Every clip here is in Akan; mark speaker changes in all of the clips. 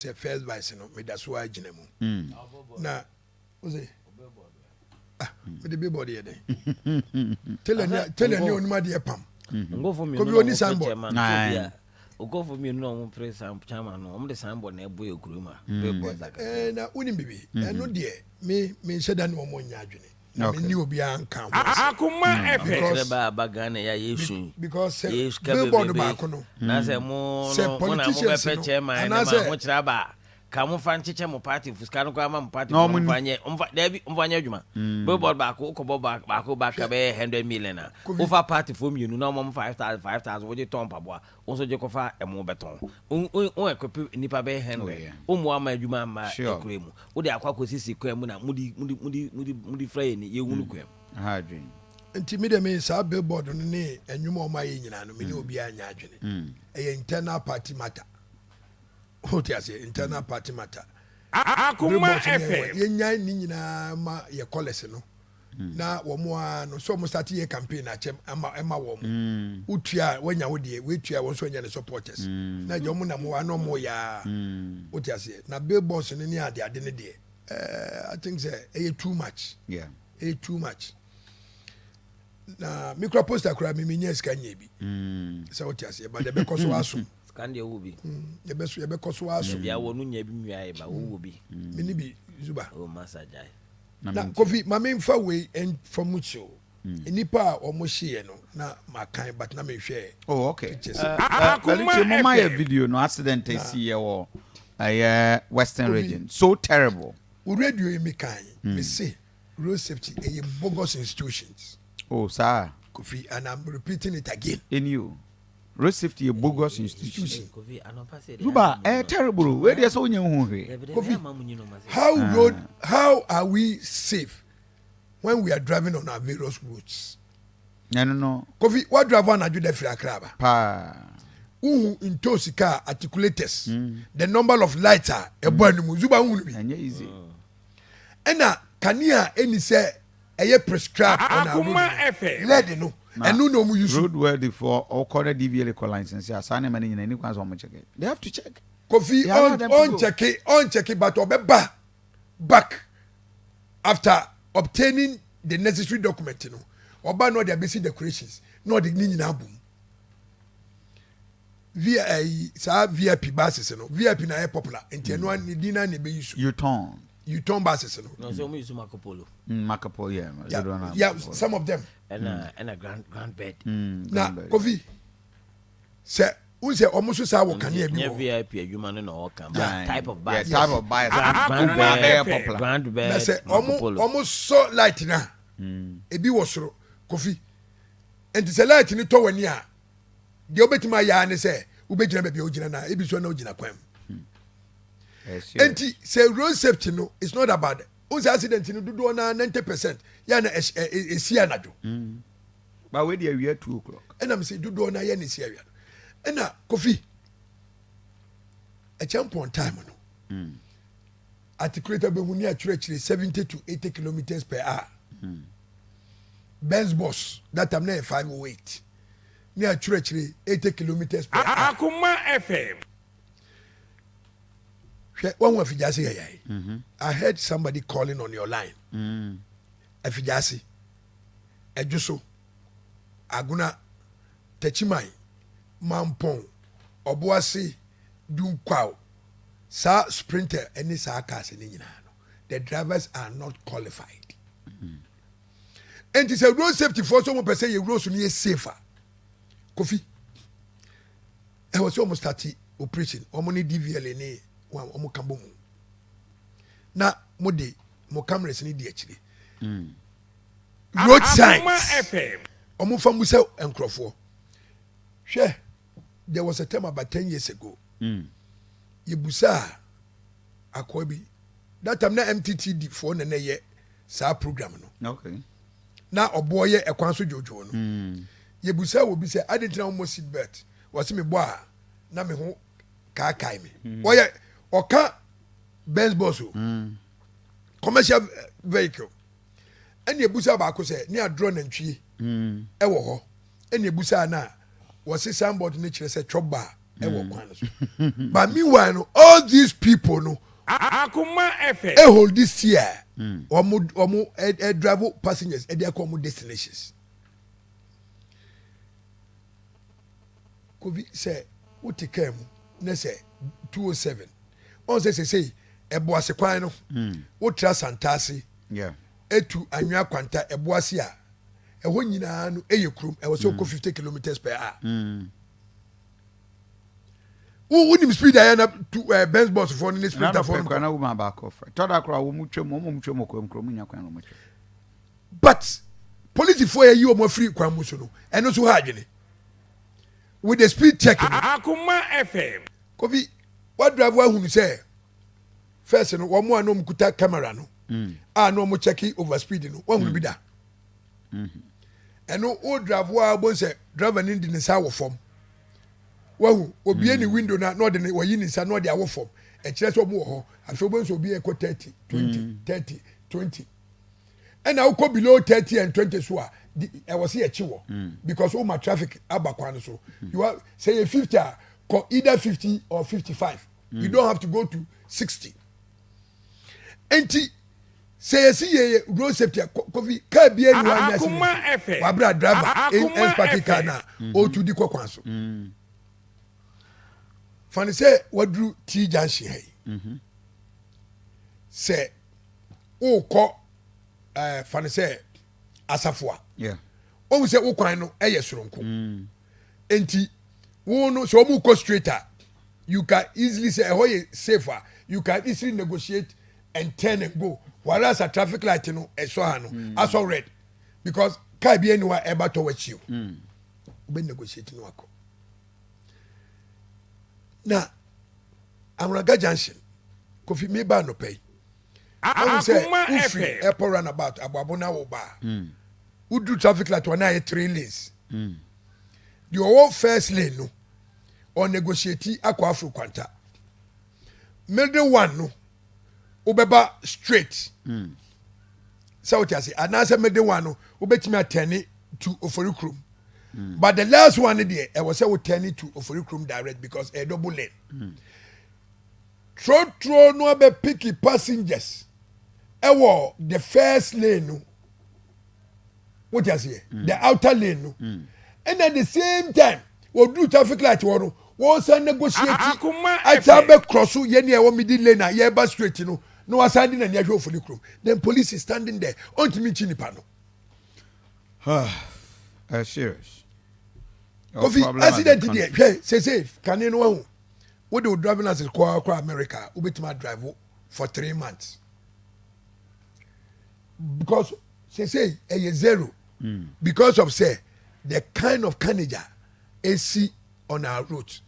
Speaker 1: say first vice no me da so agina mu na o say me the billboard here dey tell any onima dey pam
Speaker 2: go for me
Speaker 1: ko bi oni sambo
Speaker 2: go for me no press chairman no the sambo na ebo ekuruma billboard zaka
Speaker 1: na uni bibi no dey me sheda no mo nya adwene na me ni obi an kan
Speaker 3: Akoma
Speaker 2: because ba Ghana ya yesu
Speaker 1: because billboard ba ko no
Speaker 2: na say mo na mo be pe chairman na mo kira ba ka mo fan cheche mo party fuska no kwa ma mo party mo fanye David mfanye adwuma billboard ba ko ko ba ko ba ka be 100 million na over party for me no mo 5000 wo je ton paboa wo so je ko fa e mo beton on equip nipa be 100 o mo ama adwuma ma ekure mu wo de akwa ko sisi kwa mu na mudi fry ni ye hunu kwa
Speaker 3: ha dwen
Speaker 1: nti me de me sa billboard no ne enwuma o ma ye nyina no me ne obi anya adwene e internal party matter. What you say internal party matter.
Speaker 3: Akoma FM.
Speaker 1: Yenya ni nyina ma ye college no. Na wo mo no so mo start ye campaign achem ema wo mo. Utua wanya wo de we tua wo so nya ne supporters. Na je mo na mo wa no mo ya. What you say na billboards ni ade ne de. I think say e too much.
Speaker 3: Yeah.
Speaker 1: E too much. Na micro poster kura me nya ska nya bi. So what you say but the because so aso.
Speaker 2: Kande wo bi
Speaker 1: ye be koso aso
Speaker 2: bia wo no nya bi nwiae ba wo bi
Speaker 1: me ni bi zuba
Speaker 2: o masajai
Speaker 1: na kofi ma me mfa we en from mucho enipa o mo hye no na makan but na me hwe
Speaker 3: oh okay Akoma mo my video no accident see here wo western region so terrible
Speaker 1: we radio me kan me say road safety a bogus institutions
Speaker 3: oh sir
Speaker 1: kofi and I'm repeating it again
Speaker 3: in you road safety a bogus institution. Zuba, terrible. Where there's so young
Speaker 1: how are we safe when we are driving on our various roads?
Speaker 3: No.
Speaker 1: Kofi, what driver na do the free akraba?
Speaker 3: Pa.
Speaker 1: Who into car articulators? The number of lights are a boy no Zuba who be.
Speaker 3: And easy.
Speaker 1: Ena kania any say a prescribed on our road. Let no. And no mu use
Speaker 3: road worthy for all corner DVL license. Assign money in any one's on check it. They have to check.
Speaker 1: Kofi on check it, but obeba back after obtaining the necessary document. You know, oba no their basic decorations, no the nina boom. VIP buses, you know, VIP na popular. And no one dinner ne be use. You turn buses, no.
Speaker 2: No, so we use Marco Polo.
Speaker 3: Marco Polo,
Speaker 1: yeah, some of them.
Speaker 2: And a grand bed.
Speaker 1: Now, Kofi, sir, who say almost say what can you be?
Speaker 2: VIP, you man no come. Type of bus.
Speaker 3: Type of bus.
Speaker 2: Grand bed.
Speaker 1: I say almost so light now. It be was so Kofi. And it's a light in the tower near. The obetima ya ne say, ubejina be ojina na, ebi so na ojina kwam. And say road safety no, it's not about it. Accident in do na 90%. Ya na esi anado.
Speaker 3: But we dey we 2 o'clock.
Speaker 1: And I'm say do na ya na esi awia. And na Kofi. A jump on time no. Articulator be huni actually 70 to 80 kilometers per hour. Benz boss that time na 508. Ni actually 80 kilometers per hour.
Speaker 3: Akoma FM.
Speaker 1: One Fijasi, I heard somebody calling on your line. Fijasi, Ejuso, Aguna, Techimai, Mampong, Obuasi, Dunkwao, Sa Sprinter, and Sa cars in Inano. The drivers are not qualified. And it's a road safety for someone per se, a road near safer. Kofi, I was almost 30 operation, Omoni DVL in a omo kambo mu na mo de mo cameras ni de akire road signs omo famu se enkrofo hwe there was a time about 10 years ago yebusa akobi that time na MTTD for na ye sa program no
Speaker 3: okay
Speaker 1: na oboye ekwan so jojo no yebusa wo bi se adentina mo seat belt wase me bo a na me ho kai me oye oka Benz boss commercial vehicle ene ebusa ba ko se ne adro na ntwie e wo ho ene ebusa na wo se signboard ne kire se choba ɛwɔ kwan no so but meanwhile no all these people no
Speaker 4: Akoma FM
Speaker 1: hold this year omo drive passengers e dey come destinations Kovi say wuti kam na say 207 on say eboase kwan no wotra santase etu anwa kwanta eboase a ɛhɔ nyinaa no ɛyɛ kurom ɛwɔ sɛ ɔkɔ 50 kilometers per hour wonim speed ayɛ na Benz bus for ne speed for
Speaker 3: na woman back off toda kra wo mutwam krom nya kwan no mutwam
Speaker 1: but police for yi o mo free kwan mu so no ɛno so ha adwene with the speed check
Speaker 4: Akoma FM
Speaker 1: Kofi what drive wa hunu say first no wo mo anom kuta camera no no mo check over speed no wa hunu bi da ɛno o drive wa bon say driver ni di ne sa wo fom wahu obi any window na no de ne wayi ni sa no de awo fom e kire so mo wo ho afi bon so obi e ko 30 20 30 20 and now go below 30 and 20 so I was here chiwo because all my traffic abakwan so you are say 50 either 50 or 55 you don't have to go to 60 enti say see road safety coffee car be any one wa bra driver in party car na o to di kwakwan so fani say wadru T junction hey say o ko fani say asafua o say o kwan no eye soronko enti wo no so mu ko straighter you can easily say how you safer you can easily negotiate and turn and go whereas a traffic light no so ha no aso red because car be anywhere eba towards you we negotiate no akọ na amraga junction kofi me ba no pay I say ufri airport runabout ababona wo ba udu traffic light one na 3 lanes the whole first lane no on negotiate akọ afro kwanta middle one no obeba straight so what you say anasa middle one no obetimi atene to Oforikrom but the last one there I was say we turn it to Oforikrom direct because a double lane tro no be picky passengers ewo the first lane no what you say the outer lane no and at the same time we do traffic light one we say negotiate I tell be cross ye ne e wo middle lane na ye ba straight no no aside na near Oforikrom then police is standing there ultimately chinipa no
Speaker 3: serious
Speaker 1: Kofi accident there say can you know what do driving as kwa America ubetima drive for 3 months because say a zero because of say the kind of carnage AC on our route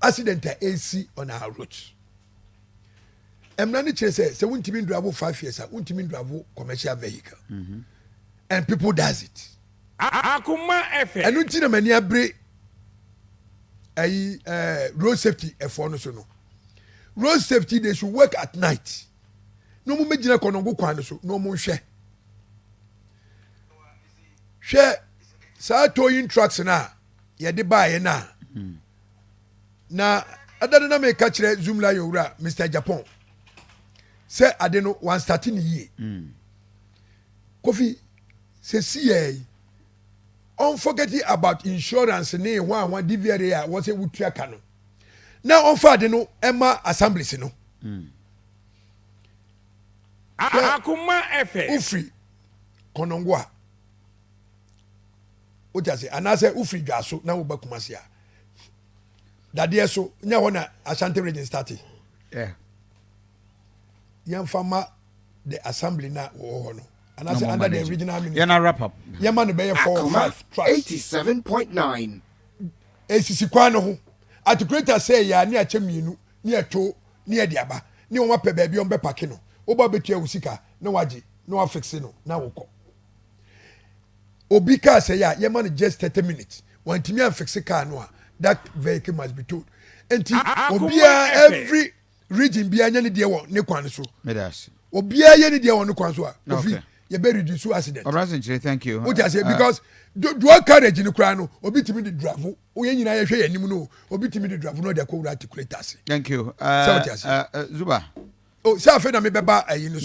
Speaker 1: accident AC on our route emnani che say wuntimi drive 5 years wuntimi drive commercial vehicle and people does it
Speaker 4: Akoma FM
Speaker 1: enu nti na mani abre road safety efo no so no road safety they should work at night no mo megina konongo kwan so no mo hwe sa towing trucks na ye de bae na adade na me ka kire zoom la yowura Mr Japan say ade no one starting ye Kofi say see unforgetting about insurance ne one DVRA was a wutua ka no now on fa de no Emma assemblies no
Speaker 4: Akoma FM
Speaker 1: ufri konongwa o ja say anase ufri dwaso na wo ba kumase a dade so nya ho na Ashanti region start yan fama the assembly na wo ho no and I say under the original ministry.
Speaker 3: Yana wrap up.
Speaker 1: Yama no be 4 or 5 trucks.
Speaker 5: 87.9.
Speaker 1: Esisi kwa no ho. At greater say ya ni ache mienu, ni eto, ni ediaba. Ni won pe baabi on be park no. Oba betua usika na waji, na wa fix no, na woko. Obi ka say ya yama no just 30 minutes. Wantimi an fix car no a that vehicle must be towed. Enti obia every region bia nya ne de wo ne kwan so.
Speaker 3: Medas.
Speaker 1: Obia ye ne de wo ne kwan so a. Ofi you be reduce accident.
Speaker 3: Obrasinche, thank you.
Speaker 1: What I say because dual carriage in the crown, obi timi the drive. We nyina ye hwe yanim no, obi timi the drive no dey ko articulate us.
Speaker 3: Thank you.
Speaker 1: Zuba. Oh, say afa na me beba ayi no